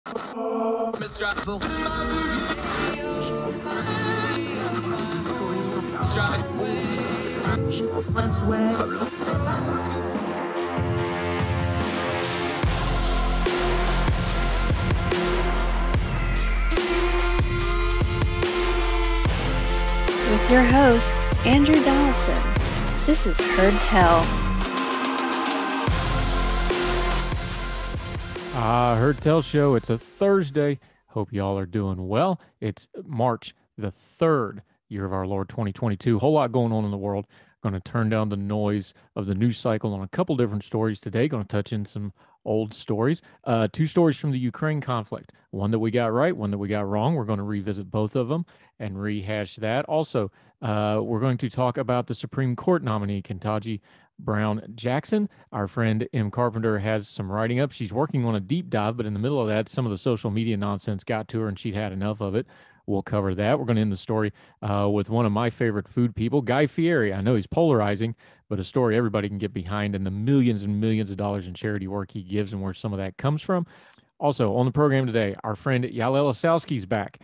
With your host, Andrew Donaldson. This is Heard Tell. Heard Tell Show. It's a Thursday. Hope y'all are doing well. It's March the 3rd, year of our Lord 2022. Whole lot going on in the world. Going to turn down the noise of the news cycle on a couple different stories today. Going to touch in some old stories. Two stories from the Ukraine conflict. One that we got right, one that we got wrong. We're going to revisit both of them and rehash that. Also, we're going to talk about the Supreme Court nominee, Ketanji Brown Jackson. Our friend Em Carpenter has some writing up. She's working on a deep dive, but in the middle of that, some of the social media nonsense got to her and she'd had enough of it. We'll cover that. We're going to end the story with one of my favorite food people, Guy Fieri. I know he's polarizing, but a story everybody can get behind and the millions and millions of dollars in charity work he gives and where some of that comes from. Also, on the program today, our friend Yael Ossoski is back.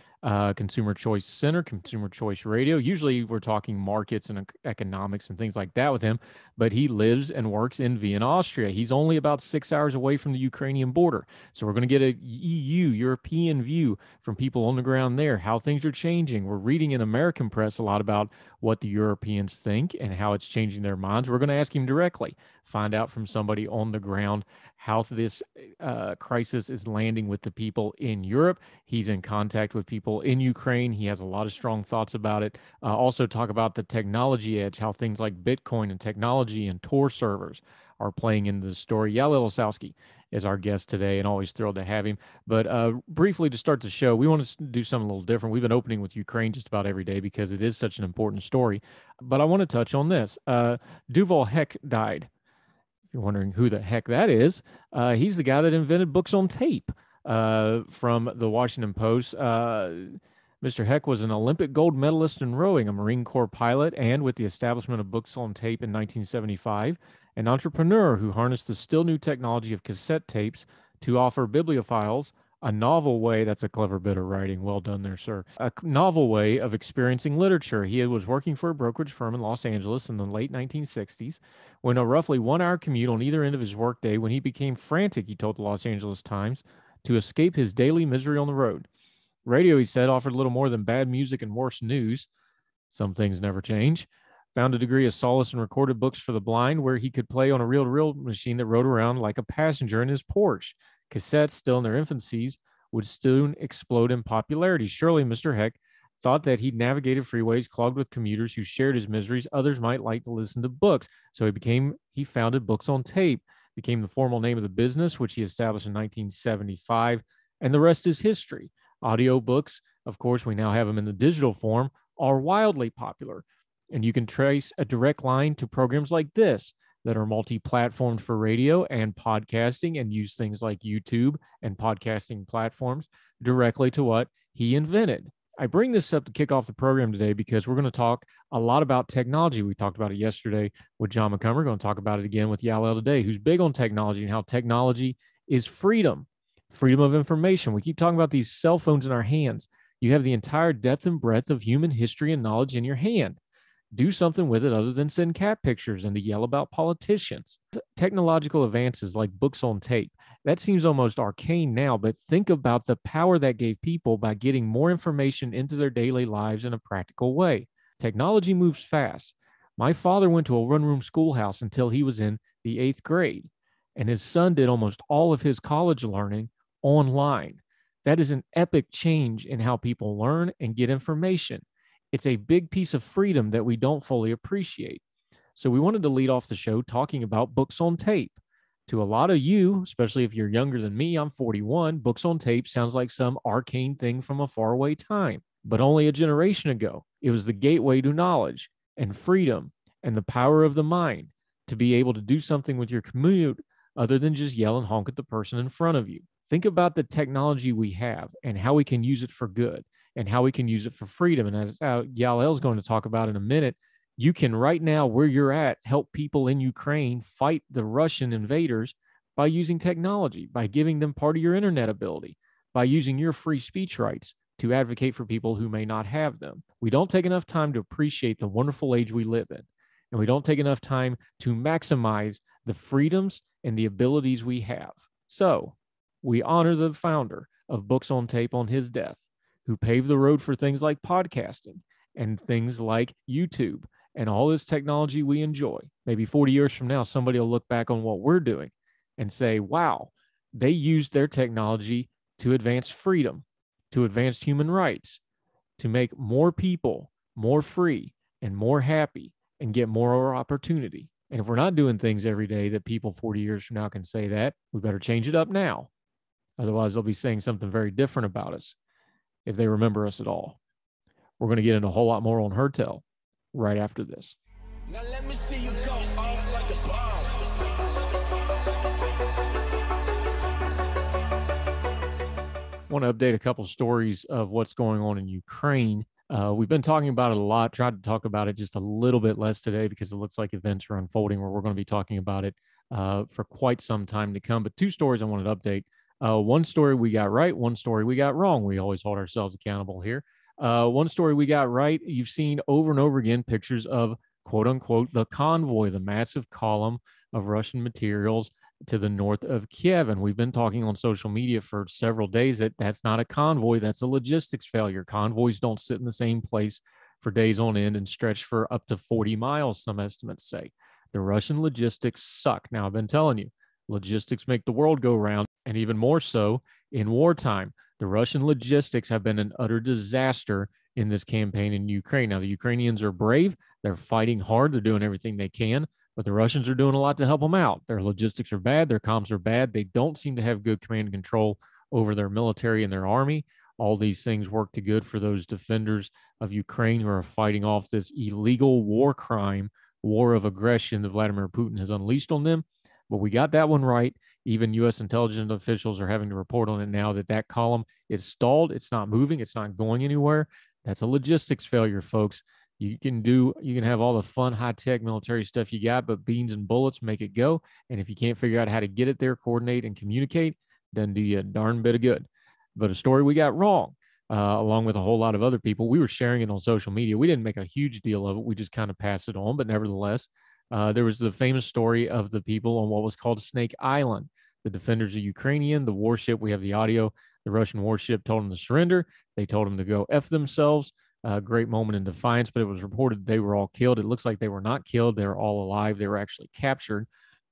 Consumer Choice Center, Consumer Choice Radio. Usually we're talking markets and economics and things like that with him, but he lives and works in Vienna, Austria. He's only about 6 hours away from the Ukrainian border. So we're going to get a European view from people on the ground there, how things are changing. We're reading in American press a lot about what the Europeans think and how it's changing their minds. We're going to ask him directly, find out from somebody on the ground how this crisis is landing with the people in Europe. He's in contact with people in Ukraine. He has a lot of strong thoughts about it. Also talk about the technology edge, how things like BitCoin and technology and Tor servers are playing into the story. Yael Ossoski is our guest today and always thrilled to have him. But briefly to start the show, we want to do something a little different. We've been opening with Ukraine just about every day because it is such an important story. But I want to touch on this. Yuval Heck died. You're wondering who the heck that is. He's the guy that invented books on tape from the Washington Post. Mr. Heck was an Olympic gold medalist in rowing, a Marine Corps pilot, and with the establishment of books on tape in 1975, an entrepreneur who harnessed the still new technology of cassette tapes to offer bibliophiles a novel way. That's a clever bit of writing. Well done there, sir. A novel way of experiencing literature. He was working for a brokerage firm in Los Angeles in the late 1960s when a roughly 1 hour commute on either end of his workday when he became frantic, he told the Los Angeles Times, to escape his daily misery on the road. Radio, he said, offered little more than bad music and worse news. Some things never change. Found a degree of solace in recorded books for the blind where he could play on a reel-to-reel machine that rode around like a passenger in his Porsche. Cassettes, still in their infancies, would soon explode in popularity. Surely Mr. Heck thought that he'd navigated freeways clogged with commuters who shared his miseries. Others might like to listen to books. So he founded Books on Tape, became the formal name of the business, which he established in 1975. And the rest is history. Audiobooks, of course, we now have them in the digital form, are wildly popular. And you can trace a direct line to programs like this that are multi-platformed for radio and podcasting and use things like YouTube and podcasting platforms directly to what he invented. I bring this up to kick off the program today because we're going to talk a lot about technology. We talked about it yesterday with John McCumber. We're going to talk about it again with Yael today, who's big on technology and how technology is freedom of information. We keep talking about these cell phones in our hands. You have the entire depth and breadth of human history and knowledge in your hand. Do something with it other than send cat pictures and to yell about politicians. Technological advances like books on tape, that seems almost arcane now, but think about the power that gave people by getting more information into their daily lives in a practical way. Technology moves fast. My father went to a one-room schoolhouse until he was in the 8th grade, and his son did almost all of his college learning online. That is an epic change in how people learn and get information. It's a big piece of freedom that we don't fully appreciate. So we wanted to lead off the show talking about books on tape. To a lot of you, especially if you're younger than me, I'm 41, books on tape sounds like some arcane thing from a faraway time. But only a generation ago, it was the gateway to knowledge and freedom and the power of the mind to be able to do something with your commute other than just yell and honk at the person in front of you. Think about the technology we have and how we can use it for good and how we can use it for freedom. And as Yael is going to talk about in a minute, you can right now, where you're at, help people in Ukraine fight the Russian invaders by using technology, by giving them part of your internet ability, by using your free speech rights to advocate for people who may not have them. We don't take enough time to appreciate the wonderful age we live in, and we don't take enough time to maximize the freedoms and the abilities we have. So we honor the founder of Books on Tape on his death, who paved the road for things like podcasting and things like YouTube and all this technology we enjoy. Maybe 40 years from now, somebody will look back on what we're doing and say, wow, they used their technology to advance freedom, to advance human rights, to make more people more free and more happy and get more opportunity. And if we're not doing things every day that people 40 years from now can say that, we better change it up now. Otherwise, they'll be saying something very different about us if they remember us at all. We're going to get into a whole lot more on Hertel right after this. Now let me see you go off like a I want to update a couple stories of what's going on in Ukraine. We've been talking about it a lot, tried to talk about it just a little bit less today because it looks like events are unfolding where we're going to be talking about it for quite some time to come. But two stories I wanted to update. One story we got right, one story we got wrong. We always hold ourselves accountable here. One story we got right, you've seen over and over again pictures of, quote unquote, the convoy, the massive column of Russian materials to the north of Kiev. And we've been talking on social media for several days that that's not a convoy, that's a logistics failure. Convoys don't sit in the same place for days on end and stretch for up to 40 miles, some estimates say. The Russian logistics suck. Now, I've been telling you, logistics make the world go round, and even more so in wartime. The Russian logistics have been an utter disaster in this campaign in Ukraine. Now, the Ukrainians are brave. They're fighting hard. They're doing everything they can, but the Russians are doing a lot to help them out. Their logistics are bad. Their comms are bad. They don't seem to have good command and control over their military and their army. All these things work to good for those defenders of Ukraine who are fighting off this illegal war crime, war of aggression that Vladimir Putin has unleashed on them. But we got that one right. Even U.S. intelligence officials are having to report on it now that that column is stalled. It's not moving. It's not going anywhere. That's a logistics failure, folks. You can have all the fun, high-tech military stuff you got, but beans and bullets make it go. And if you can't figure out how to get it there, coordinate, and communicate, doesn't do you a darn bit of good. But a story we got wrong, along with a whole lot of other people. We were sharing it on social media. We didn't make a huge deal of it. We just kind of passed it on. But nevertheless, there was the famous story of the people on what was called Snake Island. The defenders of Ukrainian, the warship, we have the audio. The Russian warship told them to surrender. They told them to go F themselves. Great moment in defiance, but it was reported they were all killed. It looks like they were not killed. They were all alive. They were actually captured.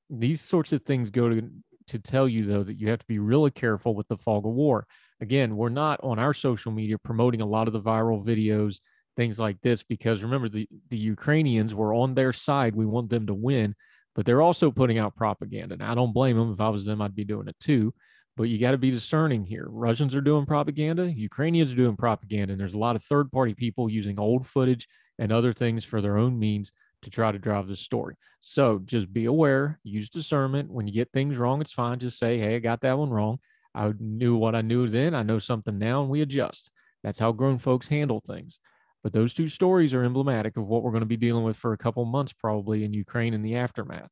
These sorts of things go to tell you, though, that you have to be really careful with the fog of war. Again, we're not on our social media promoting a lot of the viral videos, things like this, because remember, the Ukrainians were on their side. We want them to win, but they're also putting out propaganda. And I don't blame them. If I was them, I'd be doing it too. But you got to be discerning here. Russians are doing propaganda. Ukrainians are doing propaganda. And there's a lot of third-party people using old footage and other things for their own means to try to drive this story. So just be aware. Use discernment. When you get things wrong, it's fine. Just say, hey, I got that one wrong. I knew what I knew then. I know something now, and we adjust. That's how grown folks handle things. But those two stories are emblematic of what we're going to be dealing with for a couple months, probably in Ukraine and the aftermath.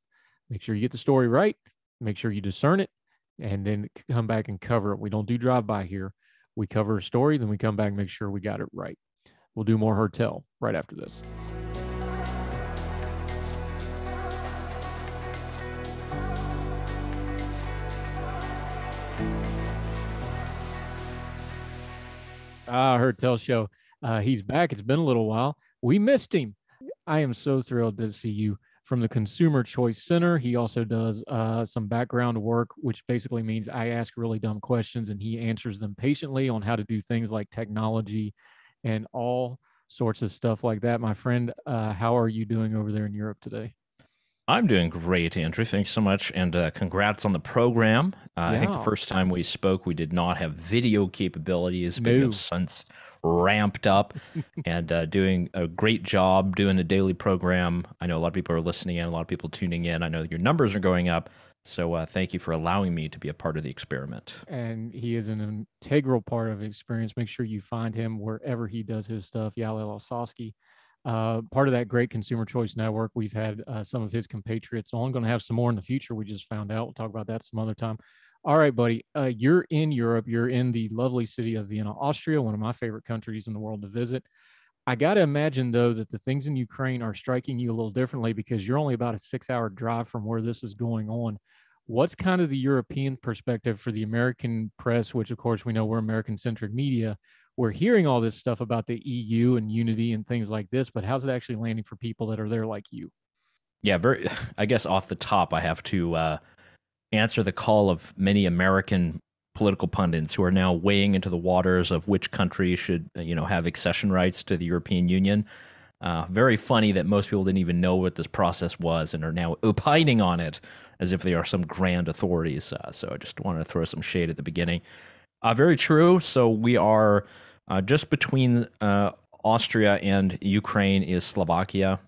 Make sure you get the story right. Make sure you discern it, and then come back and cover it. We don't do drive-by here. We cover a story, then we come back and make sure we got it right. We'll do more Hertel right after this. Hertel Show. He's back. It's been a little while. We missed him. I am so thrilled to see you from the Consumer Choice Center. He also does some background work, which basically means I ask really dumb questions and he answers them patiently on how to do things like technology and all sorts of stuff like that. My friend, how are you doing over there in Europe today? I'm doing great, Andrew. Thanks so much. And congrats on the program. I think the first time we spoke, we did not have video capabilities, but you've since ramped up and doing a great job doing the daily program. I know a lot of people are listening in, a lot of people tuning in. I know your numbers are going up. So thank you for allowing me to be a part of the experiment. And he is an integral part of the experience. Make sure you find him wherever he does his stuff, Yael Ossoski. Part of that great Consumer Choice Network. We've had some of his compatriots on. Going to have some more in the future. We just found out. We'll talk about that some other time. All right, buddy. You're in Europe. You're in the lovely city of Vienna, Austria, one of my favorite countries in the world to visit. I got to imagine, though, that the things in Ukraine are striking you a little differently because you're only about a 6 hour drive from where this is going on. What's kind of the European perspective for the American press, which, of course, we know we're American centric media? We're hearing all this stuff about the EU and unity and things like this, but how's it actually landing for people that are there like you? Yeah, very. I guess off the top, I have to answer the call of many American political pundits who are now weighing into the waters of which country should, have accession rights to the European Union. Very funny that most people didn't even know what this process was and are now opining on it as if they are some grand authorities. So I just wanted to throw some shade at the beginning. Very true. So we are just between Austria and Ukraine is Slovakia.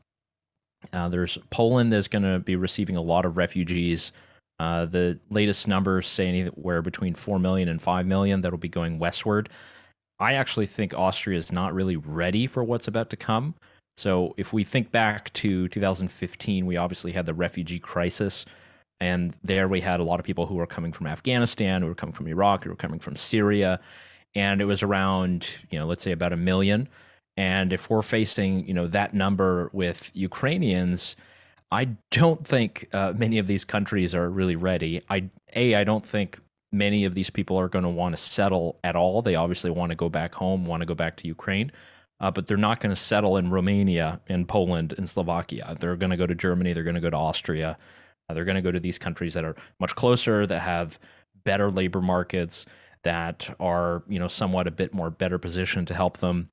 There's Poland that's going to be receiving a lot of refugees. The latest numbers say anywhere between 4 million and 5 million that'll be going westward. I actually think Austria is not really ready for what's about to come. So if we think back to 2015, we obviously had the refugee crisis. And there we had a lot of people who were coming from Afghanistan, who were coming from Iraq, who were coming from Syria. And it was around, let's say about 1 million. And if we're facing, that number with Ukrainians, I don't think many of these countries are really ready. I don't think many of these people are going to want to settle at all. They obviously want to go back home, want to go back to Ukraine, but they're not going to settle in Romania, in Poland, in Slovakia. They're going to go to Germany. They're going to go to Austria. They're going to go to these countries that are much closer, that have better labor markets, that are, somewhat a bit more better positioned to help them.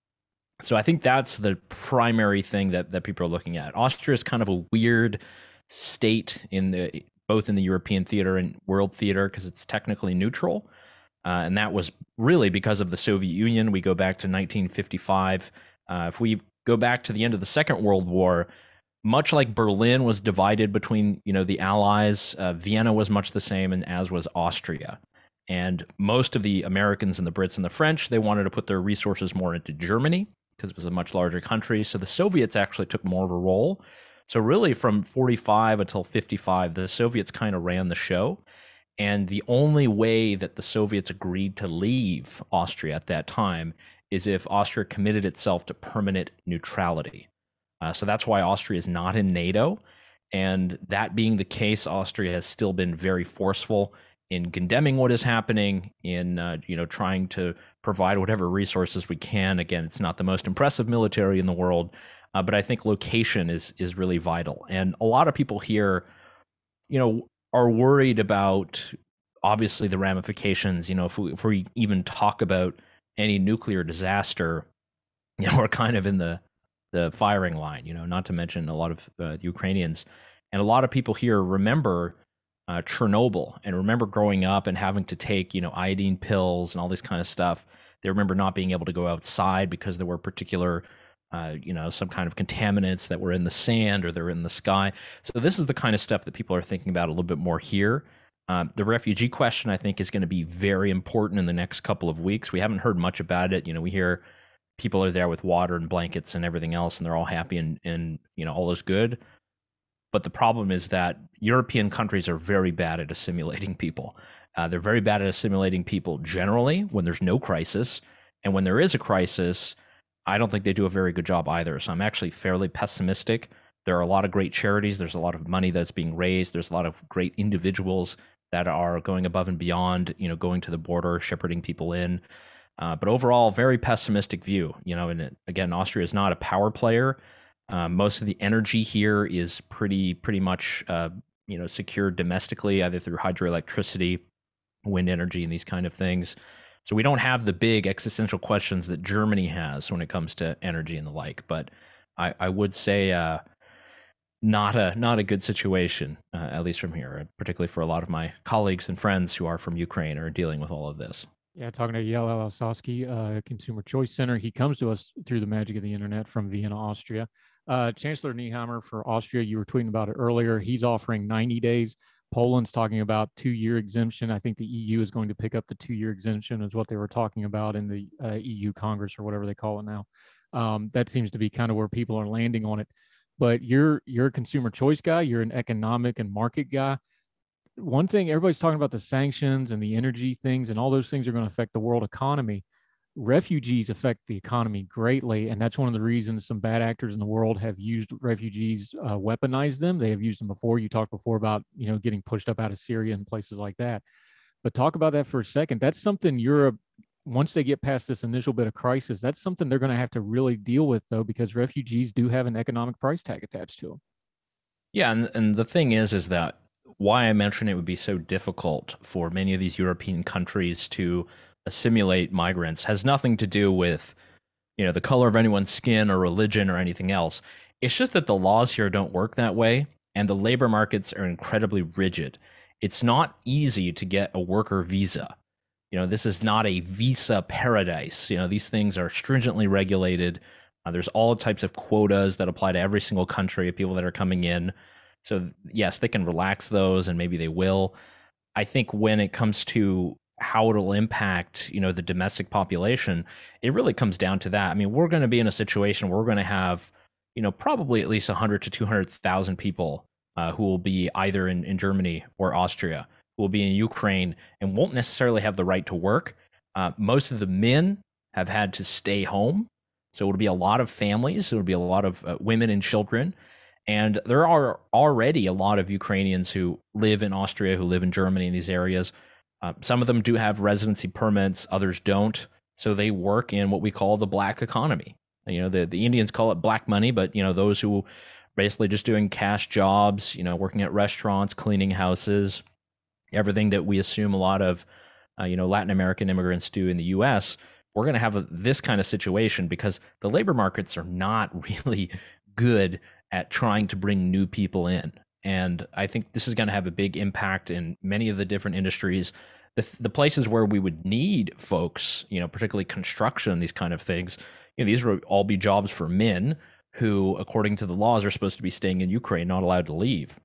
So I think that's the primary thing that people are looking at. Austria is kind of a weird state both in the European theater and world theater because it's technically neutral. And that was really because of the Soviet Union. We go back to 1955. If we go back to the end of the Second World War, much like Berlin was divided between, the Allies, Vienna was much the same, and as was Austria. And most of the Americans and the Brits and the French, they wanted to put their resources more into Germany because it was a much larger country. So the Soviets actually took more of a role. So really from 45 until 55, the Soviets kind of ran the show. And the only way that the Soviets agreed to leave Austria at that time is if Austria committed itself to permanent neutrality. So that's why Austria is not in NATO. And that being the case, Austria has still been very forceful in condemning what is happening, in trying to provide whatever resources we can. Again, it's not the most impressive military in the world, but I think location is really vital. And a lot of people here, are worried about obviously the ramifications. If we even talk about any nuclear disaster, we're kind of in the firing line. Not to mention a lot of Ukrainians, and a lot of people here remember Chernobyl and remember growing up and having to take, iodine pills and all this kind of stuff. They remember not being able to go outside because there were particular, some kind of contaminants that were in the sand or they're in the sky. So this is the kind of stuff that people are thinking about a little bit more here. The refugee question, I think, is going to be very important in the next couple of weeks. We haven't heard much about it. We hear people are there with water and blankets and everything else, and they're all happy and all is good. But the problem is that European countries are very bad at assimilating people. They're very bad at assimilating people generally when there's no crisis. And when there is a crisis, I don't think they do a very good job either. So I'm actually fairly pessimistic. There are a lot of great charities. There's a lot of money that's being raised. There's a lot of great individuals that are going above and beyond, going to the border, shepherding people in. But overall, very pessimistic view. And again, Austria is not a power player. Most of the energy here is pretty much secured domestically, either through hydroelectricity, wind energy, and these kind of things. So we don't have the big existential questions that Germany has when it comes to energy and the like. But I would say not a good situation, at least from here, particularly for a lot of my colleagues and friends who are from Ukraine are dealing with all of this. Yeah, talking to Yael Ossoski, Consumer Choice Center. He comes to us through the magic of the internet from Vienna, Austria. Chancellor Nehammer for Austria, you were tweeting about it earlier. He's offering 90 days. Poland's talking about 2-year exemption. I think the EU is going to pick up the 2-year exemption is what they were talking about in the EU Congress or whatever they call it now. That seems to be kind of where people are landing on it. But you're a consumer choice guy. You're an economic and market guy. one thing, everybody's talking about the sanctions and the energy things, and all those things are going to affect the world economy. Refugees affect the economy greatly, and that's one of the reasons some bad actors in the world have used refugees, weaponized them. They have used them before. You talked before about, getting pushed up out of Syria and places like that. But talk about that for a second. That's something Europe, once they get past this initial bit of crisis, that's something they're going to have to really deal with, though, because refugees do have an economic price tag attached to them. Yeah, and the thing is that why I mentioned it would be so difficult for many of these European countries to assimilate migrants has nothing to do with, the color of anyone's skin or religion or anything else. It's just that the laws here don't work that way, and the labor markets are incredibly rigid. It's not easy to get a worker visa. This is not a visa paradise. These things are stringently regulated. There's all types of quotas that apply to every single country of people that are coming in. So yes, they can relax those, and maybe they will. I think when it comes to how it'll impact, the domestic population, it really comes down to that. I mean, we're going to be in a situation where we're going to have, probably at least 100 to 200,000 people who will be either in Germany or Austria, who will be in Ukraine and won't necessarily have the right to work. Most of the men have had to stay home. So it'll be a lot of families. It'll be a lot of women and children. And there are already a lot of Ukrainians who live in Austria, who live in Germany, in these areas. Some of them do have residency permits, others don't. So they work in what we call the black economy. The Indians call it black money, but those who basically just doing cash jobs, working at restaurants, cleaning houses, everything that we assume a lot of Latin American immigrants do in the US. We're going to have this kind of situation because the labor markets are not really good at trying to bring new people in. And I think this is going to have a big impact in many of the different industries. The places where we would need folks, particularly construction, these kind of things, these would all be jobs for men who, according to the laws, are supposed to be staying in Ukraine, not allowed to leave.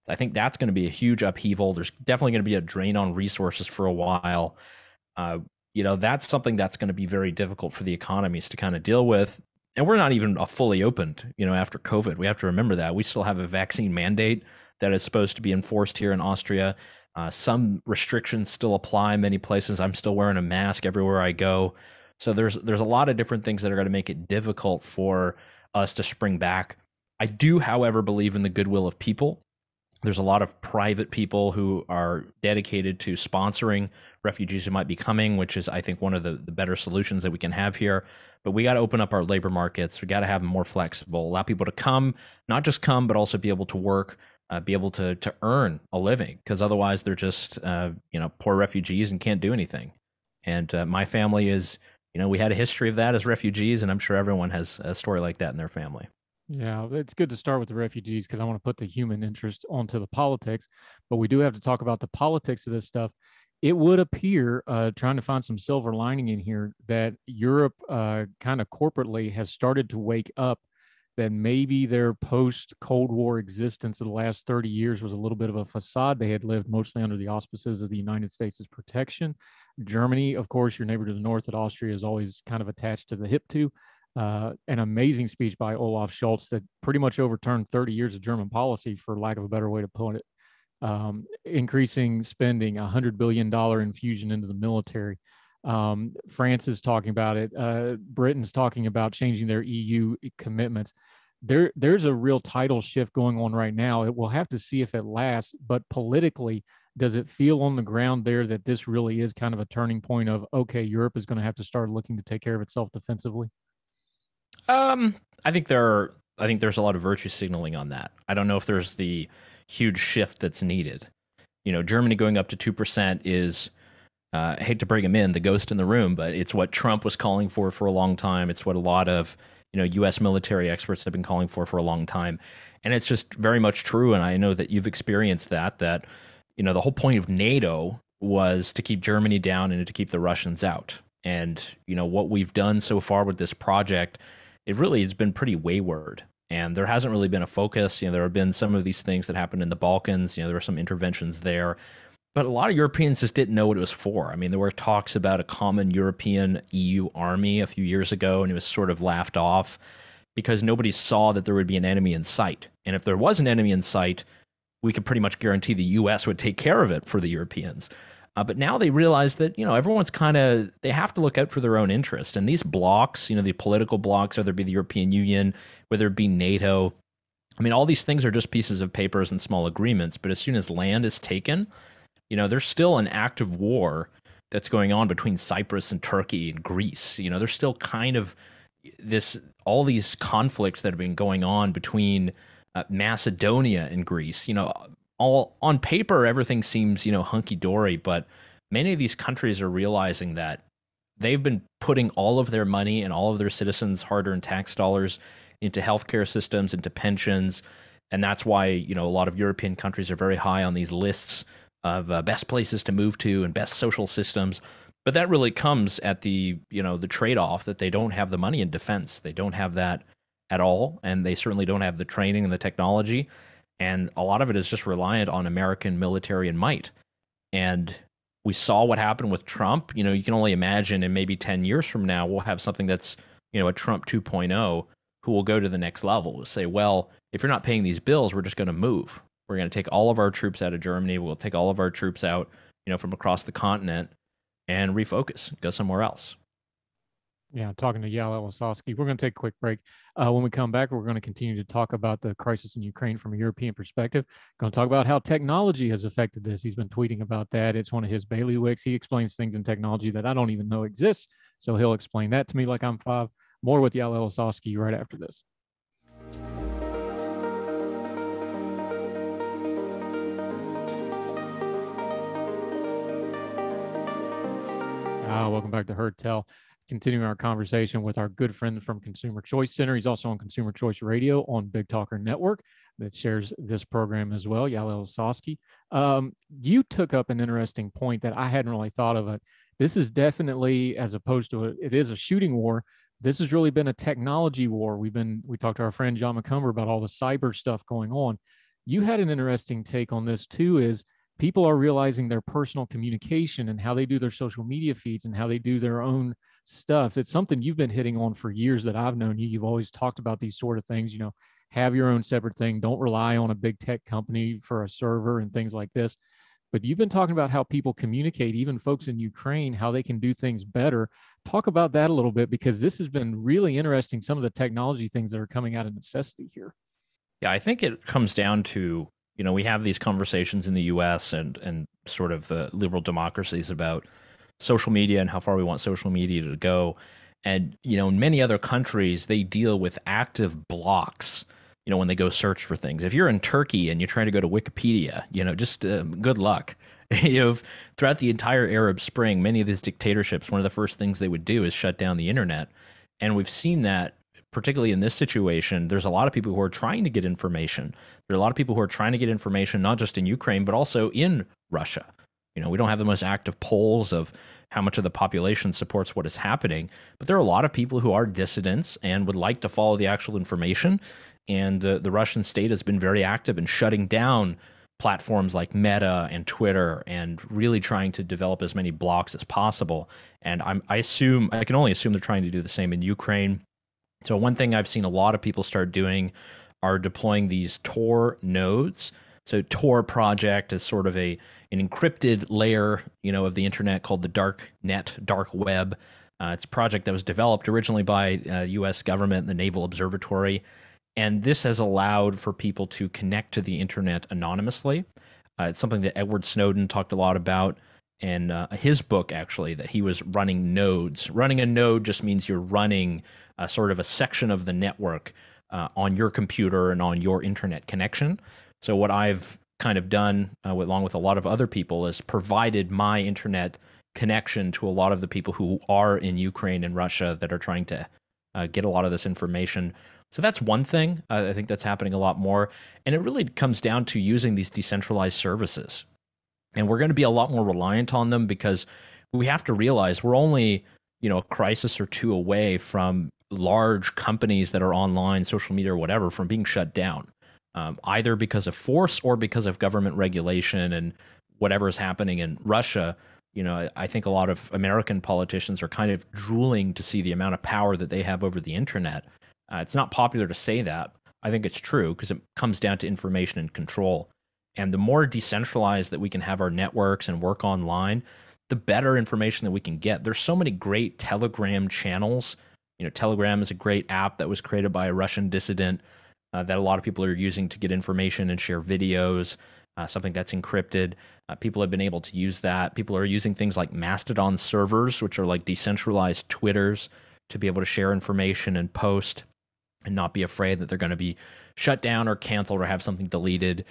I think that's going to be a huge upheaval. There's definitely going to be a drain on resources for a while. That's something that's going to be very difficult for the economies to kind of deal with. And we're not even fully opened, after COVID. We have to remember that. We still have a vaccine mandate that is supposed to be enforced here in Austria. Some restrictions still apply in many places. I'm still wearing a mask everywhere I go. So there's a lot of different things that are going to make it difficult for us to spring back. I do, however, believe in the goodwill of people. There's a lot of private people who are dedicated to sponsoring refugees who might be coming, which is, I think, one of the better solutions that we can have here. But we got to open up our labor markets. We got to have them more flexible, allow people to come, not just come, but also be able to work, be able to earn a living, because otherwise they're just, poor refugees and can't do anything. And my family is, we had a history of that as refugees, and I'm sure everyone has a story like that in their family. Yeah, it's good to start with the refugees because I want to put the human interest onto the politics, but we do have to talk about the politics of this stuff. It would appear, trying to find some silver lining in here, that Europe kind of corporately has started to wake up that maybe their post-Cold War existence of the last 30 years was a little bit of a facade. They had lived mostly under the auspices of the United States' protection. Germany, of course, your neighbor to the north that Austria is always kind of attached to the hip to. An amazing speech by Olaf Scholz that pretty much overturned 30 years of German policy, for lack of a better way to put it. Increasing spending, $100 billion infusion into the military. France is talking about it. Britain's talking about changing their EU commitments. There's a real tidal shift going on right now. We'll have to see if it lasts, but politically, does it feel on the ground there that this really is kind of a turning point of, okay, Europe is going to have to start looking to take care of itself defensively? I think there's a lot of virtue signaling on that. I don't know if there's the huge shift that's needed. Germany going up to 2% is, I hate to bring him in, the ghost in the room, but it's what Trump was calling for a long time. It's what a lot of, U.S. military experts have been calling for a long time. And it's just very much true. And I know that you've experienced that, the whole point of NATO was to keep Germany down and to keep the Russians out. And, what we've done so far with this project, it really has been pretty wayward, and there hasn't really been a focus. There have been some of these things that happened in the Balkans. There were some interventions there, but a lot of Europeans just didn't know what it was for. I mean, there were talks about a common European EU army a few years ago, and it was sort of laughed off because nobody saw that there would be an enemy in sight. And if there was an enemy in sight, we could pretty much guarantee the U.S. would take care of it for the Europeans. But now they realize that, everyone's they have to look out for their own interest. And these blocks, the political blocks, whether it be the European Union, whether it be NATO, I mean, all these things are just pieces of papers and small agreements. But as soon as land is taken, there's still an active war that's going on between Cyprus and Turkey and Greece. There's still kind of all these conflicts that have been going on between Macedonia and Greece. All on paper, everything seems, hunky-dory, but many of these countries are realizing that they've been putting all of their money and all of their citizens' hard-earned tax dollars into healthcare systems, into pensions, and that's why, a lot of European countries are very high on these lists of best places to move to and best social systems. But that really comes at the trade-off that they don't have the money in defense. They don't have that at all, and they certainly don't have the training and the technology. And a lot of it is just reliant on American military and might. And we saw what happened with Trump. You can only imagine in maybe 10 years from now, we'll have something that's, a Trump 2.0 who will go to the next level. We'll say, well, if you're not paying these bills, we're just going to move. We're going to take all of our troops out of Germany. We'll take all of our troops out, from across the continent and refocus, go somewhere else. Yeah, talking to Yael Ossoski. We're going to take a quick break. When we come back, we're going to continue to talk about the crisis in Ukraine from a European perspective. Going to talk about how technology has affected this. He's been tweeting about that. It's one of his bailiwicks. He explains things in technology that I don't even know exists. So he'll explain that to me like I'm 5. More with Yael Ossoski right after this. Welcome back to Heard Tell. Continuing our conversation with our good friend from Consumer Choice Center. He's also on Consumer Choice Radio on Big Talker Network that shares this program as well, Yael Ossoski. You took up an interesting point that I hadn't really thought of. This is definitely, as opposed to it is a shooting war, this has really been a technology war. We talked to our friend John McCumber about all the cyber stuff going on. You had an interesting take on this too, is people are realizing their personal communication and how they do their social media feeds and how they do their own stuff. It's something you've been hitting on for years that I've known you. You've always talked about these sort of things, have your own separate thing. Don't rely on a big tech company for a server and things like this. But you've been talking about how people communicate, even folks in Ukraine, how they can do things better. Talk about that a little bit, because this has been really interesting, some of the technology things that are coming out of necessity here. Yeah, I think it comes down to, we have these conversations in the U.S. and sort of the liberal democracies about social media and how far we want social media to go. And, in many other countries, they deal with active blocks, when they go search for things. If you're in Turkey and you're trying to go to Wikipedia, just good luck. Throughout the entire Arab Spring, many of these dictatorships, one of the first things they would do is shut down the internet. And we've seen that, particularly in this situation. There's a lot of people who are trying to get information. There are a lot of people who are trying to get information, not just in Ukraine, but also in Russia. We don't have the most active polls of how much of the population supports what is happening, but there are a lot of people who are dissidents and would like to follow the actual information. And the Russian state has been very active in shutting down platforms like Meta and Twitter and really trying to develop as many blocks as possible. And I can only assume they're trying to do the same in Ukraine. So one thing I've seen a lot of people start doing are deploying these Tor nodes. So Tor project is sort of an encrypted layer, of the internet called the dark web. It's a project that was developed originally by U.S. government, the Naval Observatory. And this has allowed for people to connect to the internet anonymously. It's something that Edward Snowden talked a lot about in his book, actually, that he was running nodes. Running a node just means you're running sort of a section of the network on your computer and on your internet connection. So what I've kind of done, along with a lot of other people, is provided my internet connection to a lot of the people who are in Ukraine and Russia that are trying to get a lot of this information. So that's one thing. I think that's happening a lot more. And it really comes down to using these decentralized services. And we're going to be a lot more reliant on them, because we have to realize we're only, a crisis or two away from large companies that are online, social media or whatever, from being shut down, either because of force or because of government regulation and whatever is happening in Russia. I think a lot of American politicians are kind of drooling to see the amount of power that they have over the internet. It's not popular to say that. I think it's true, because it comes down to information and control. And the more decentralized that we can have our networks and work online, the better information that we can get. There's so many great Telegram channels. Telegram is a great app that was created by a Russian dissident that a lot of people are using to get information and share videos, something that's encrypted. People have been able to use that. People are using things like Mastodon servers, which are like decentralized Twitters, to be able to share information and post and not be afraid that they're going to be shut down or canceled or have something deleted.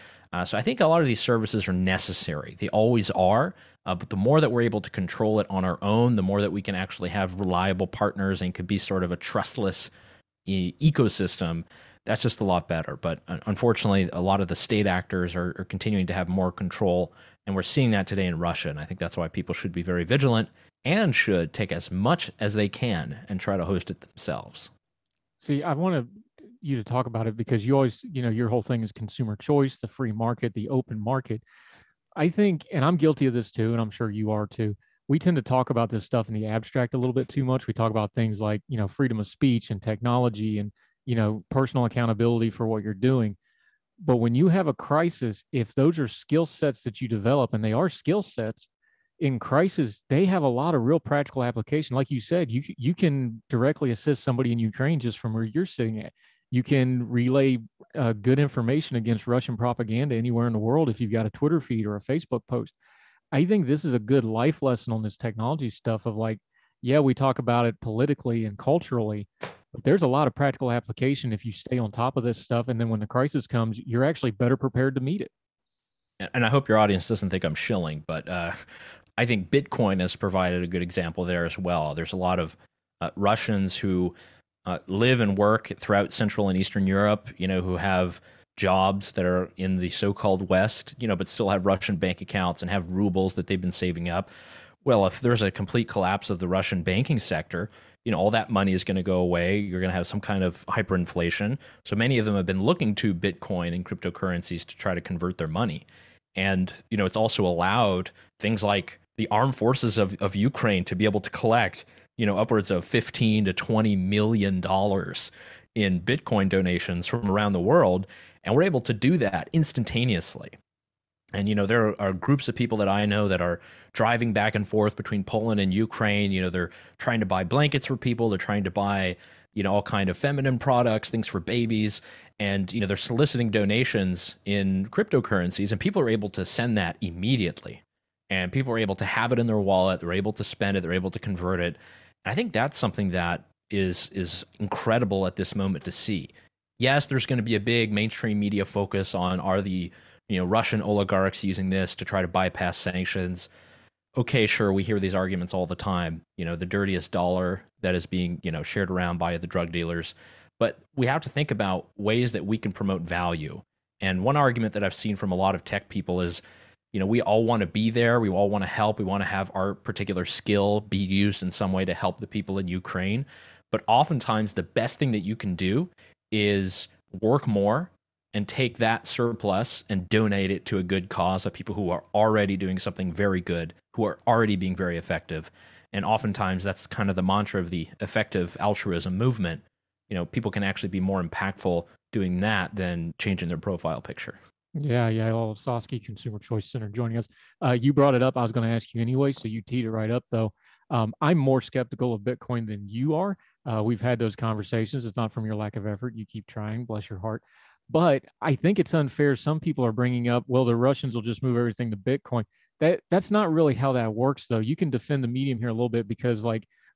So I think a lot of these services are necessary. They always are. But the more that we're able to control it on our own, the more that we can actually have reliable partners and could be sort of a trustless ecosystem, that's just a lot better. But unfortunately, a lot of the state actors are continuing to have more control. And we're seeing that today in Russia. And I think that's why people should be very vigilant and should take as much as they can and try to host it themselves. See, I want you to talk about it because you always, your whole thing is consumer choice, the free market, the open market. I think, and I'm guilty of this too, and I'm sure you are too, we tend to talk about this stuff in the abstract a little bit too much. We talk about things like, freedom of speech and technology and, personal accountability for what you're doing. But when you have a crisis, if those are skill sets that you develop, and they are skill sets in crisis, they have a lot of real practical application. Like you said, you can directly assist somebody in Ukraine just from where you're sitting at. You can relay good information against Russian propaganda anywhere in the world if you've got a Twitter feed or a Facebook post. I think this is a good life lesson on this technology stuff of like, yeah, we talk about it politically and culturally, but there's a lot of practical application if you stay on top of this stuff. And then when the crisis comes, you're actually better prepared to meet it. And I hope your audience doesn't think I'm shilling, but I think Bitcoin has provided a good example there as well. There's a lot of Russians who live and work throughout Central and Eastern Europe, who have jobs that are in the so-called West, but still have Russian bank accounts and have rubles that they've been saving up. Well, if there's a complete collapse of the Russian banking sector, all that money is going to go away. You're going to have some kind of hyperinflation. So many of them have been looking to Bitcoin and cryptocurrencies to try to convert their money. And, it's also allowed things like the armed forces of Ukraine to be able to collect, upwards of $15 to $20 million in Bitcoin donations from around the world. And we're able to do that instantaneously. And, there are groups of people that I know that are driving back and forth between Poland and Ukraine. They're trying to buy blankets for people. They're trying to buy, all kind of feminine products, things for babies. And, they're soliciting donations in cryptocurrencies, and people are able to send that immediately. And people are able to have it in their wallet. They're able to spend it. They're able to convert it. And I think that's something that is incredible at this moment to see. Yes, there's going to be a big mainstream media focus on are the Russian oligarchs using this to try to bypass sanctions. Okay, sure, we hear these arguments all the time. The dirtiest dollar that is being shared around by the drug dealers. But we have to think about ways that we can promote value. And one argument that I've seen from a lot of tech people is, we all want to be there. We all want to help. We want to have our particular skill be used in some way to help the people in Ukraine. But oftentimes the best thing that you can do is work more and take that surplus and donate it to a good cause of people who are already doing something very good, who are already being very effective. And oftentimes that's kind of the mantra of the effective altruism movement. People can actually be more impactful doing that than changing their profile picture. Yeah, Yael Ossoski, Consumer Choice Center, joining us. You brought it up. I was going to ask you anyway, so you teed it right up, though. I'm more skeptical of Bitcoin than you are. We've had those conversations. It's not from your lack of effort. You keep trying, bless your heart. But I think it's unfair. Some people are bringing up, well, the Russians will just move everything to Bitcoin. That's not really how that works, though. You can defend the medium here a little bit because,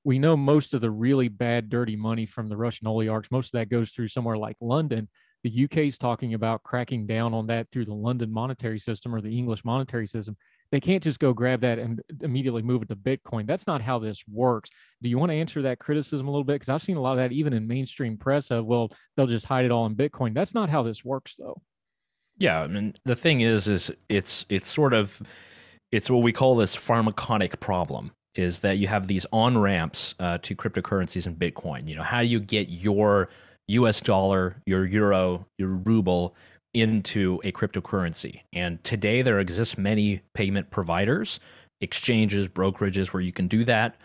we know most of the really bad, dirty money from the Russian oligarchs, most of that goes through somewhere like London. The UK is talking about cracking down on that through the London monetary system or the English monetary system. They can't just go grab that and immediately move it to Bitcoin. That's not how this works. Do you want to answer that criticism a little bit? Because I've seen a lot of that even in mainstream press of, well, they'll just hide it all in Bitcoin. That's not how this works, though. Yeah, I mean, the thing is it's what we call this pharmaconic problem, is that you have these on-ramps to cryptocurrencies and Bitcoin. How do you get your US dollar, your euro, your ruble into a cryptocurrency? And today there exists many payment providers, exchanges, brokerages where you can do that.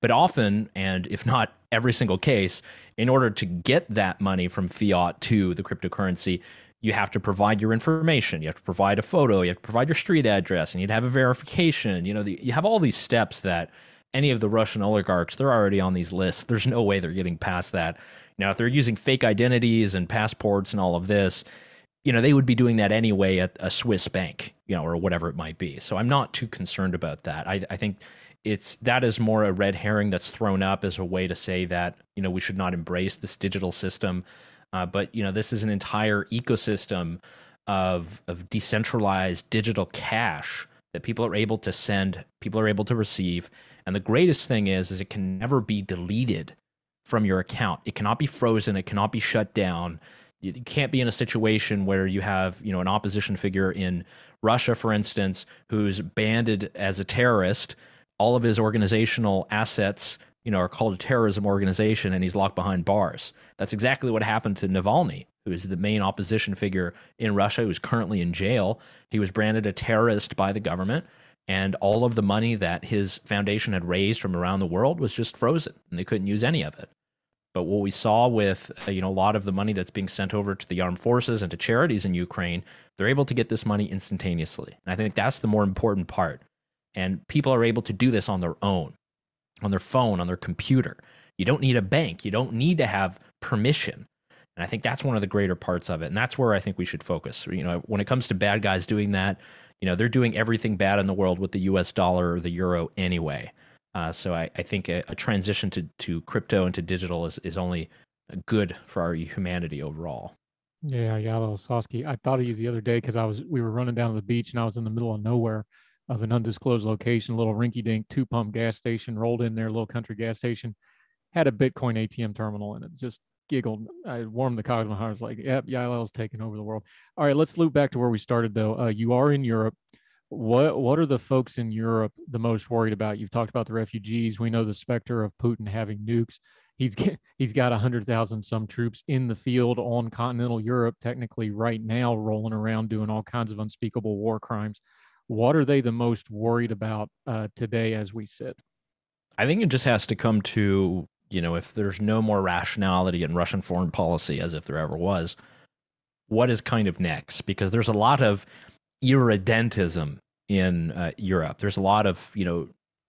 But often, and if not every single case, in order to get that money from fiat to the cryptocurrency, you have to provide your information. You have to provide a photo. You have to provide your street address, and you'd have a verification. You have all these steps that any of the Russian oligarchs, they're already on these lists. There's no way they're getting past that. Now, if they're using fake identities and passports and all of this, they would be doing that anyway at a Swiss bank, or whatever it might be. So I'm not too concerned about that. I think that is more a red herring that's thrown up as a way to say that, we should not embrace this digital system. But this is an entire ecosystem of decentralized digital cash that people are able to send, people are able to receive. And the greatest thing is it can never be deleted from your account. It cannot be frozen. It cannot be shut down. You can't be in a situation where you have, an opposition figure in Russia, for instance, who's banded as a terrorist. All of his organizational assets, are called a terrorism organization, and he's locked behind bars. That's exactly what happened to Navalny, who is the main opposition figure in Russia, who's currently in jail. He was branded a terrorist by the government, and all of the money that his foundation had raised from around the world was just frozen, and they couldn't use any of it. But what we saw with, a lot of the money that's being sent over to the armed forces and to charities in Ukraine, they're able to get this money instantaneously. And I think that's the more important part. And people are able to do this on their own, on their phone, on their computer. You don't need a bank. You don't need to have permission. And I think that's one of the greater parts of it. And that's where I think we should focus. When it comes to bad guys doing that, they're doing everything bad in the world with the US dollar or the euro anyway. So I think a transition to crypto and to digital is only good for our humanity overall. Yeah, Yael Ossoski. I thought of you the other day because we were running down to the beach and I was in the middle of nowhere of an undisclosed location, a little rinky-dink 2-pump gas station, rolled in there, a little country gas station, had a Bitcoin ATM terminal in it. Just giggled. I warmed the cogs of my heart. I was like, yep, Yael's taking over the world. All right, let's loop back to where we started, though. You are in Europe. What are the folks in Europe the most worried about? You've talked about the refugees. We know the specter of Putin having nukes. He's got 100,000 some troops in the field on continental Europe, technically right now, rolling around doing all kinds of unspeakable war crimes. What are they the most worried about today as we sit? I think it just has to come to, if there's no more rationality in Russian foreign policy, as if there ever was, what is kind of next? Because there's a lot of irredentism in Europe. There's a lot of,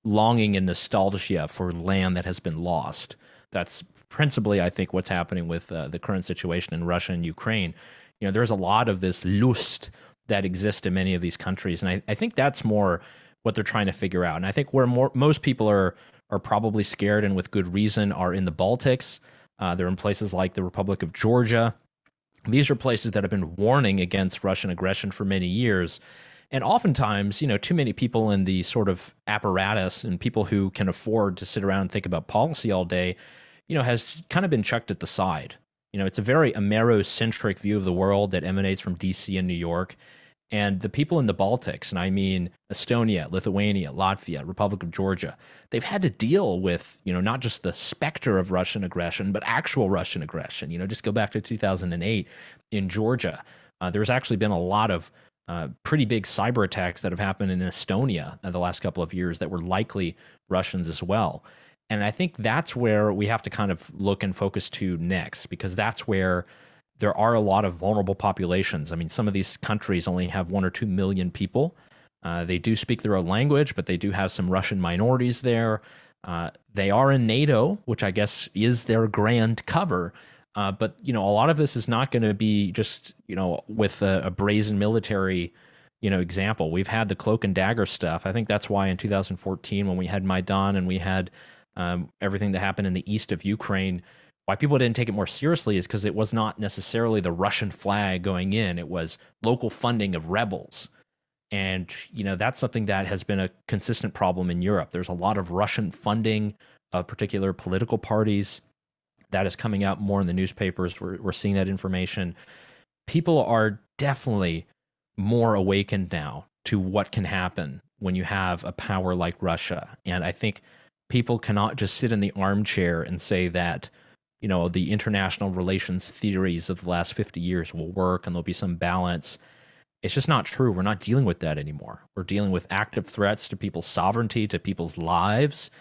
longing and nostalgia for land that has been lost. That's principally, I think, what's happening with the current situation in Russia and Ukraine. There's a lot of this lust that exists in many of these countries. And I think that's more what they're trying to figure out. And I think where most people are probably scared, and with good reason, are in the Baltics. They're in places like the Republic of Georgia. These are places that have been warning against Russian aggression for many years. And oftentimes, too many people in the sort of apparatus and people who can afford to sit around and think about policy all day, has kind of been chucked at the side. It's a very Amerocentric view of the world that emanates from DC and New York. And the people in the Baltics, and I mean Estonia, Lithuania, Latvia, Republic of Georgia, they've had to deal with, not just the specter of Russian aggression, but actual Russian aggression. Just go back to 2008 in Georgia. There's actually been a lot of pretty big cyber attacks that have happened in Estonia in the last couple of years that were likely Russians as well. And I think that's where we have to kind of look and focus to next, because that's where there are a lot of vulnerable populations. I mean, some of these countries only have 1 or 2 million people. They do speak their own language, but they do have some Russian minorities there. They are in NATO, which I guess is their grand cover. But, a lot of this is not going to be just, with a brazen military, example. We've had the cloak and dagger stuff. I think that's why in 2014, when we had Maidan and we had everything that happened in the east of Ukraine, why people didn't take it more seriously is because it was not necessarily the Russian flag going in. It was local funding of rebels. And, that's something that has been a consistent problem in Europe. There's a lot of Russian funding of particular political parties. That is coming out more in the newspapers. We're seeing that information. People are definitely more awakened now to what can happen when you have a power like Russia. And I think people cannot just sit in the armchair and say that, the international relations theories of the last 50 years will work and there'll be some balance. It's just not true. We're not dealing with that anymore. We're dealing with active threats to people's sovereignty, to people's lives.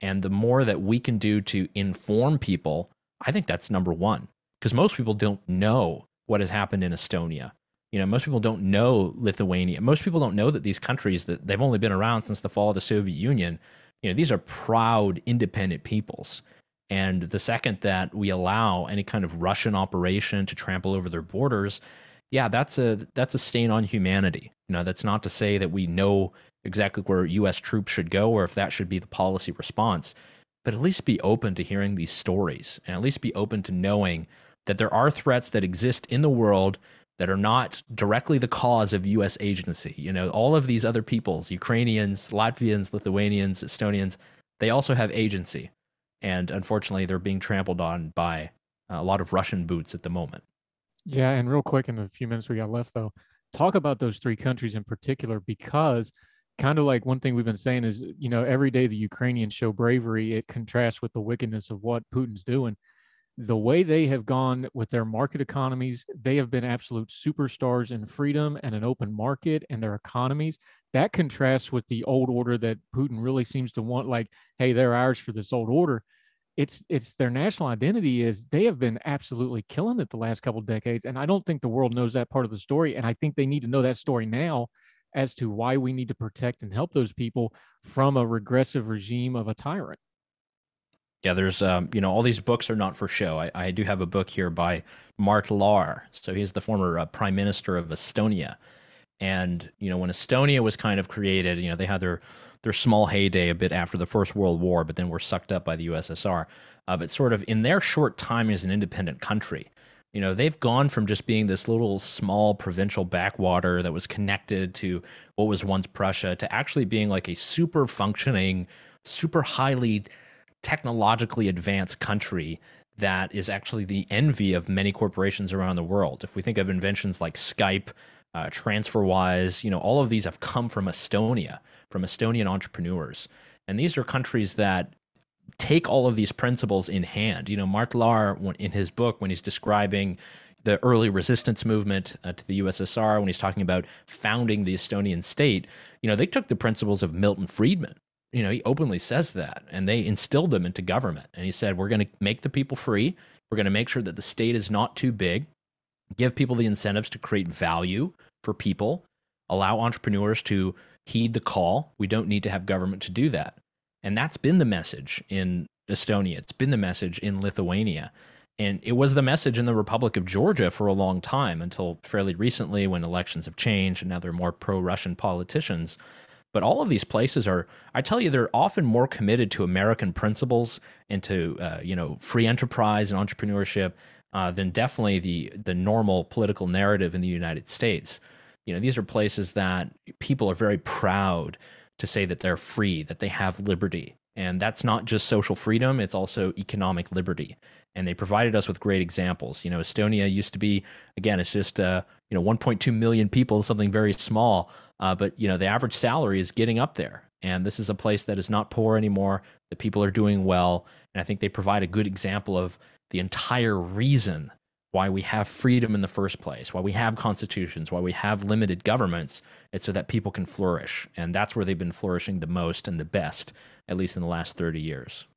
And the more that we can do to inform people, I think that's number one. Because most people don't know what has happened in Estonia. Most people don't know Lithuania. Most people don't know that these countries, that they've only been around since the fall of the Soviet Union. These are proud, independent peoples. And the second that we allow any kind of Russian operation to trample over their borders, yeah, that's a stain on humanity. That's not to say that we know exactly where U.S. troops should go or if that should be the policy response, but at least be open to hearing these stories and at least be open to knowing that there are threats that exist in the world that are not directly the cause of U.S. agency. All of these other peoples, Ukrainians, Latvians, Lithuanians, Estonians, they also have agency. And unfortunately, they're being trampled on by a lot of Russian boots at the moment. Yeah, and real quick in the few minutes we got left, though, talk about those three countries in particular, because kind of like one thing we've been saying is, every day the Ukrainians show bravery, it contrasts with the wickedness of what Putin's doing. The way they have gone with their market economies, they have been absolute superstars in freedom and an open market and their economies. That contrasts with the old order that Putin really seems to want, like, hey, they're ours for this old order. It's their national identity is they have been absolutely killing it the last couple of decades. And I don't think the world knows that part of the story. And I think they need to know that story now as to why we need to protect and help those people from a regressive regime of a tyrant. Yeah, there's, all these books are not for show. I do have a book here by Mart Laar. So he's the former prime minister of Estonia. And, when Estonia was kind of created, they had their small heyday a bit after the First World War, but then were sucked up by the USSR. But sort of in their short time as an independent country, they've gone from just being this little small provincial backwater that was connected to what was once Prussia to actually being like a super functioning, super highly technologically advanced country that is actually the envy of many corporations around the world. If we think of inventions like Skype, TransferWise, all of these have come from Estonia, from Estonian entrepreneurs. And these are countries that take all of these principles in hand. Mart Laar, in his book, when he's describing the early resistance movement to the USSR, when he's talking about founding the Estonian state, they took the principles of Milton Friedman. He openly says that, and they instilled them into government. And he said, we're going to make the people free. We're going to make sure that the state is not too big, give people the incentives to create value for people, allow entrepreneurs to heed the call. We don't need to have government to do that. And that's been the message in Estonia. It's been the message in Lithuania. And it was the message in the Republic of Georgia for a long time, until fairly recently when elections have changed and now they're more pro-Russian politicians. But all of these places are, I tell you, they're often more committed to American principles and to, free enterprise and entrepreneurship than definitely the normal political narrative in the United States. These are places that people are very proud to say that they're free, that they have liberty. And that's not just social freedom, it's also economic liberty. And they provided us with great examples. Estonia used to be, again, it's just 1.2 million people, something very small. But the average salary is getting up there. And this is a place that is not poor anymore. The people are doing well. And I think they provide a good example of the entire reason why we have freedom in the first place, why we have constitutions, why we have limited governments. It's so that people can flourish. And that's where they've been flourishing the most and the best, at least in the last 30 years.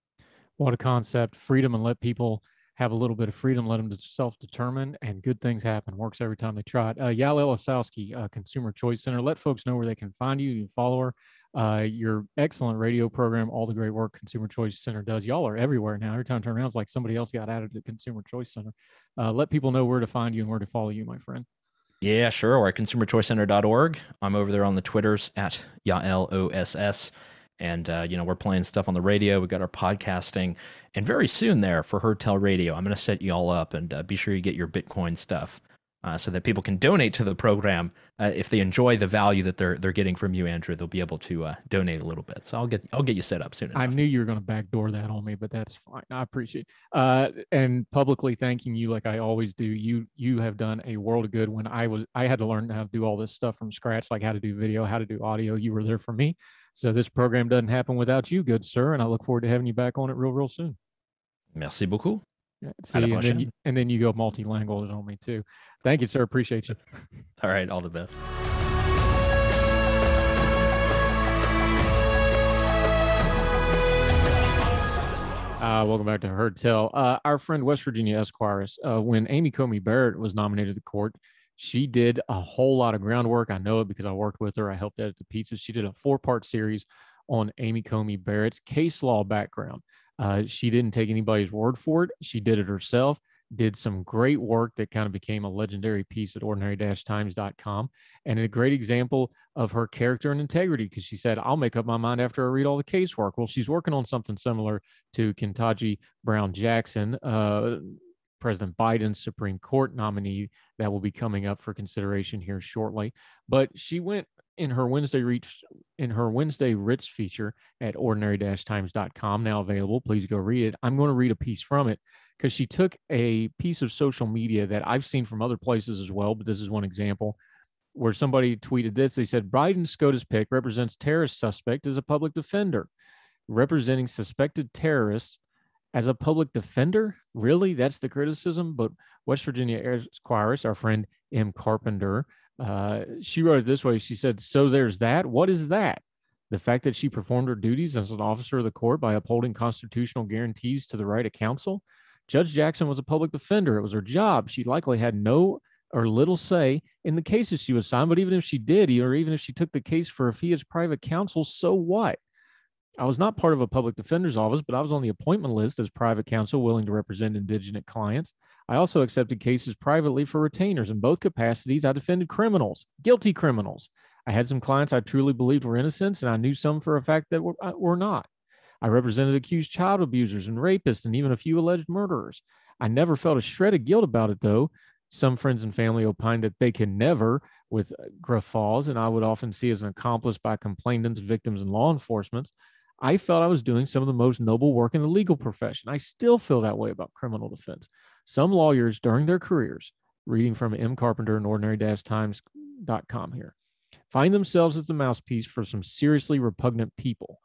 What a concept. Freedom, and let people have a little bit of freedom, let them self-determine, and good things happen. Works every time they try it. Yael Ossoski, Consumer Choice Center. Let folks know where they can find you. You can follow her. Your excellent radio program, all the great work Consumer Choice Center does. Y'all are everywhere now. Every time I turn around, it's like somebody else got added to Consumer Choice Center. Let people know where to find you and where to follow you, my friend. Yeah, sure. Or at consumerchoicecenter.org. I'm over there on the Twitters at Yael Oss. And, we're playing stuff on the radio. We got our podcasting. And very soon there for Heard Tell Radio, I'm going to set you all up, and be sure you get your Bitcoin stuff so that people can donate to the program. If they enjoy the value that they're getting from you, Andrew, they'll be able to donate a little bit. So I'll get you set up soon enough. I knew you were going to backdoor that on me, but that's fine. I appreciate it. And publicly thanking you, like I always do. You have done a world of good. When I had to learn how to do all this stuff from scratch, like how to do video, how to do audio. You were there for me. So this program doesn't happen without you, good sir. And I look forward to having you back on it real soon. Merci beaucoup. Yeah, see, and then you go multilingual on me too. Thank you, sir. Appreciate you. All right. All the best. All Welcome back to Heard Tell. Our friend West Virginia Esquire, when Amy Coney Barrett was nominated to the court, she did a whole lot of groundwork. I know it because I worked with her. I helped edit the pieces. She did a 4-part series on Amy Coney Barrett's case law background. She didn't take anybody's word for it. She did it herself, did some great work that kind of became a legendary piece at ordinary-times.com, and a great example of her character and integrity, because she said, I'll make up my mind after I read all the casework. Well, she's working on something similar to Ketanji Brown Jackson, President Biden's Supreme Court nominee, that will be coming up for consideration here shortly. But she went in her Wednesday Writs feature at ordinary-times.com, now available. Please go read it. I'm going to read a piece from it because she took a piece of social media that I've seen from other places as well, but this is one example where somebody tweeted this. They said, Biden's SCOTUS pick represents terrorist suspect as a public defender. Representing suspected terrorists as a public defender? Really? That's the criticism? But West Virginia Esquire, our friend Em Carpenter, she wrote it this way. She said, so there's that. What is that? The fact that she performed her duties as an officer of the court by upholding constitutional guarantees to the right of counsel? Judge Jackson was a public defender. It was her job. She likely had no or little say in the cases she was assigned, but even if she did, or even if she took the case for a fee as private counsel, so what? I was not part of a public defender's office, but I was on the appointment list as private counsel willing to represent indigent clients. I also accepted cases privately for retainers. In both capacities, I defended criminals, guilty criminals. I had some clients I truly believed were innocent, and I knew some for a fact that were not. I represented accused child abusers and rapists and even a few alleged murderers. I never felt a shred of guilt about it, though. Some friends and family opined that they can never, with guffaws, and I would often see as an accomplice by complainants, victims, and law enforcement. I felt I was doing some of the most noble work in the legal profession. I still feel that way about criminal defense. Some lawyers during their careers, reading from Em Carpenter and ordinary-times.com here, find themselves as the mouthpiece for some seriously repugnant people.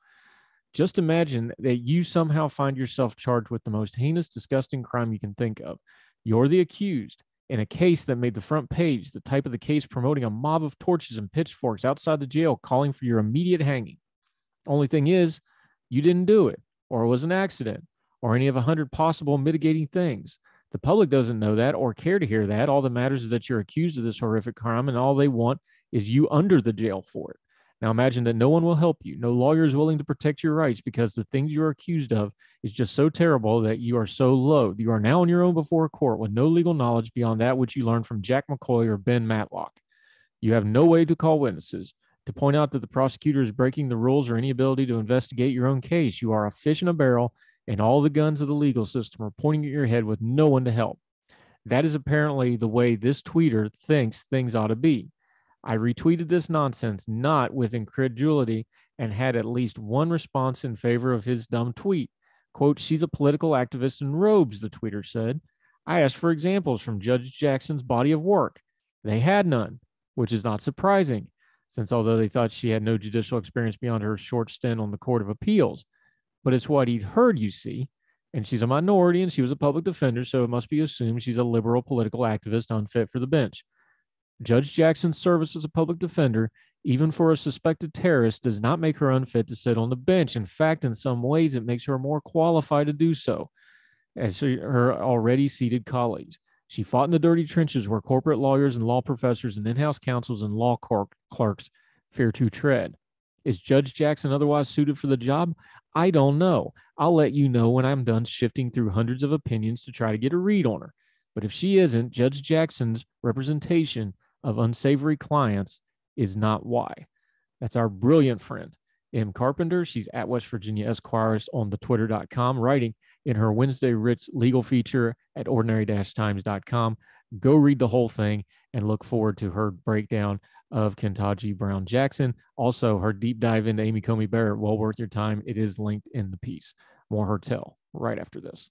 Just imagine that you somehow find yourself charged with the most heinous, disgusting crime you can think of. You're the accused in a case that made the front page, the type of the case promoting a mob of torches and pitchforks outside the jail, calling for your immediate hanging. Only thing is, you didn't do it, or it was an accident, or any of 100 possible mitigating things. The public doesn't know that or care to hear that. All that matters is that you're accused of this horrific crime, and all they want is you under the jail for it. Now imagine that no one will help you. No lawyer is willing to protect your rights because the things you're accused of is just so terrible that you are so low. You are now on your own before a court with no legal knowledge beyond that which you learned from Jack McCoy or Ben Matlock. You have no way to call witnesses, to point out that the prosecutor is breaking the rules, or any ability to investigate your own case. You are a fish in a barrel, and all the guns of the legal system are pointing at your head with no one to help. That is apparently the way this tweeter thinks things ought to be. I retweeted this nonsense, not with incredulity, and had at least one response in favor of his dumb tweet. Quote, she's a political activist in robes, the tweeter said. I asked for examples from Judge Jackson's body of work. They had none, which is not surprising, since although they thought she had no judicial experience beyond her short stint on the Court of Appeals. But it's what he'd heard, you see, and she's a minority and she was a public defender, so it must be assumed she's a liberal political activist unfit for the bench. Judge Jackson's service as a public defender, even for a suspected terrorist, does not make her unfit to sit on the bench. In fact, in some ways, it makes her more qualified to do so as her already seated colleagues. She fought in the dirty trenches where corporate lawyers and law professors and in-house counsels and law clerks fear to tread. Is Judge Jackson otherwise suited for the job? I don't know. I'll let you know when I'm done shifting through hundreds of opinions to try to get a read on her. But if she isn't, Judge Jackson's representation of unsavory clients is not why. That's our brilliant friend, Em Carpenter. She's at West Virginia Esquire on the twitter.com, writing in her Wednesday Writs legal feature at ordinary-times.com. Go read the whole thing and look forward to her breakdown of Ketanji Brown Jackson. Also, her deep dive into Amy Coney Barrett, well worth your time. It is linked in the piece. More Heard Tell right after this.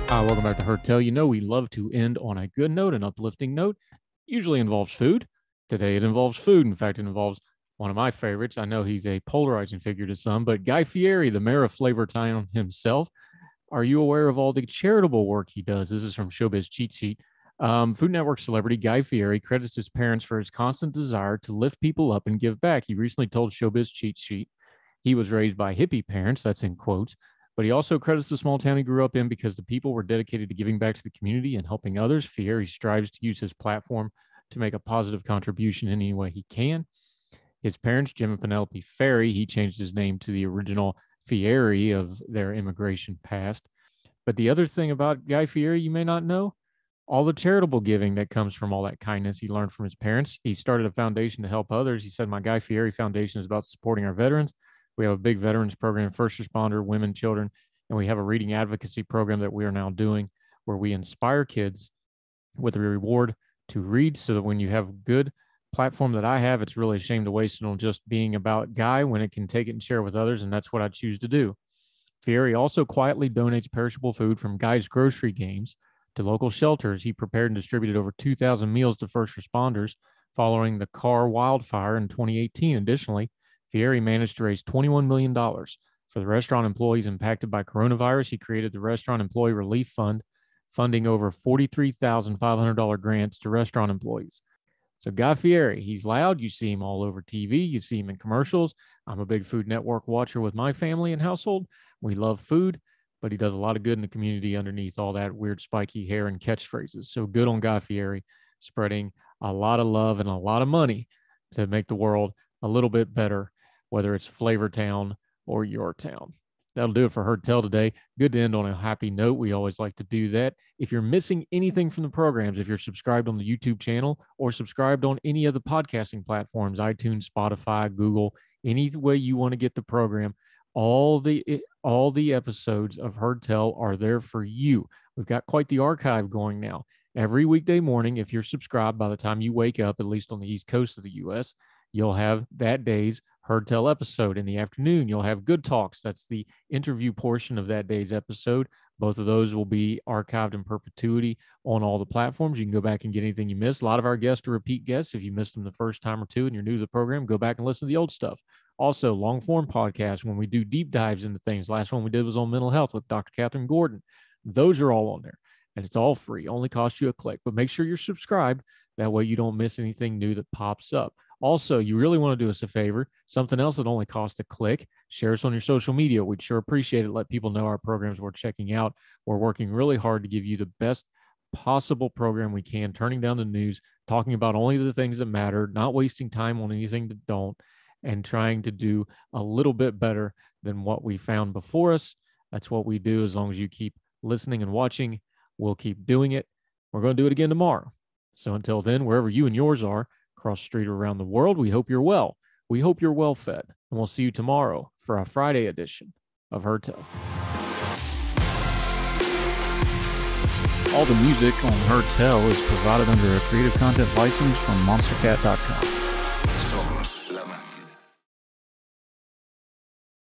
Welcome back to Heard Tell. You know we love to end on a good note, an uplifting note. Usually involves food. Today it involves food. In fact, it involves one of my favorites. I know he's a polarizing figure to some, but Guy Fieri, the mayor of Flavortown himself. Are you aware of all the charitable work he does? This is from Showbiz Cheat Sheet. Food Network celebrity Guy Fieri credits his parents for his constant desire to lift people up and give back. He recently told Showbiz Cheat Sheet he was raised by hippie parents, that's in quotes, but he also credits the small town he grew up in because the people were dedicated to giving back to the community and helping others. Fieri strives to use his platform to make a positive contribution in any way he can. His parents, Jim and Penelope Ferry, he changed his name to the original Fieri of their immigration past. But the other thing about Guy Fieri you may not know, all the charitable giving that comes from all that kindness he learned from his parents. He started a foundation to help others. He said, my Guy Fieri Foundation is about supporting our veterans. We have a big veterans program, first responder, women, children, and we have a reading advocacy program that we are now doing where we inspire kids with a reward to read so that when you have a good platform that I have, it's really a shame to waste it on just being about Guy when it can take it and share with others, and that's what I choose to do. Fieri also quietly donates perishable food from Guy's grocery games to local shelters. He prepared and distributed over 2,000 meals to first responders following the Carr wildfire in 2018. Additionally, Fieri managed to raise $21 million for the restaurant employees impacted by coronavirus. He created the Restaurant Employee Relief Fund, funding over $43,500 grants to restaurant employees. So Guy Fieri, he's loud. You see him all over TV. You see him in commercials. I'm a big Food Network watcher with my family and household. We love food, but he does a lot of good in the community underneath all that weird spiky hair and catchphrases. So good on Guy Fieri, spreading a lot of love and a lot of money to make the world a little bit better, whether it's Flavortown or your town. That'll do it for Heard Tell today. Good to end on a happy note. We always like to do that. If you're missing anything from the programs, if you're subscribed on the YouTube channel or subscribed on any of the podcasting platforms, iTunes, Spotify, Google, any way you want to get the program, all the episodes of Heard Tell are there for you. We've got quite the archive going now. Every weekday morning, if you're subscribed, by the time you wake up, at least on the East Coast of the U.S., you'll have that day's Heard Tell episode. In the afternoon, you'll have Good Talks. That's the interview portion of that day's episode. Both of those will be archived in perpetuity on all the platforms. You can go back and get anything you missed. A lot of our guests are repeat guests. If you missed them the first time or two and you're new to the program, go back and listen to the old stuff. Also, long form podcasts when we do deep dives into things. Last one we did was on mental health with Dr. Catherine Gordon. Those are all on there, and it's all free. Only costs you a click, but make sure you're subscribed. That way you don't miss anything new that pops up. Also, you really want to do us a favor, something else that only costs a click. Share us on your social media. We'd sure appreciate it. Let people know our programs we're checking out. We're working really hard to give you the best possible program we can, turning down the news, talking about only the things that matter, not wasting time on anything that don't, and trying to do a little bit better than what we found before us. That's what we do. As long as you keep listening and watching, we'll keep doing it. We're going to do it again tomorrow. So until then, wherever you and yours are, across the street or around the world, we hope you're well. We hope you're well fed. And we'll see you tomorrow for our Friday edition of Heard Tell. All the music on Heard Tell is provided under a Creative Content license from monstercat.com. So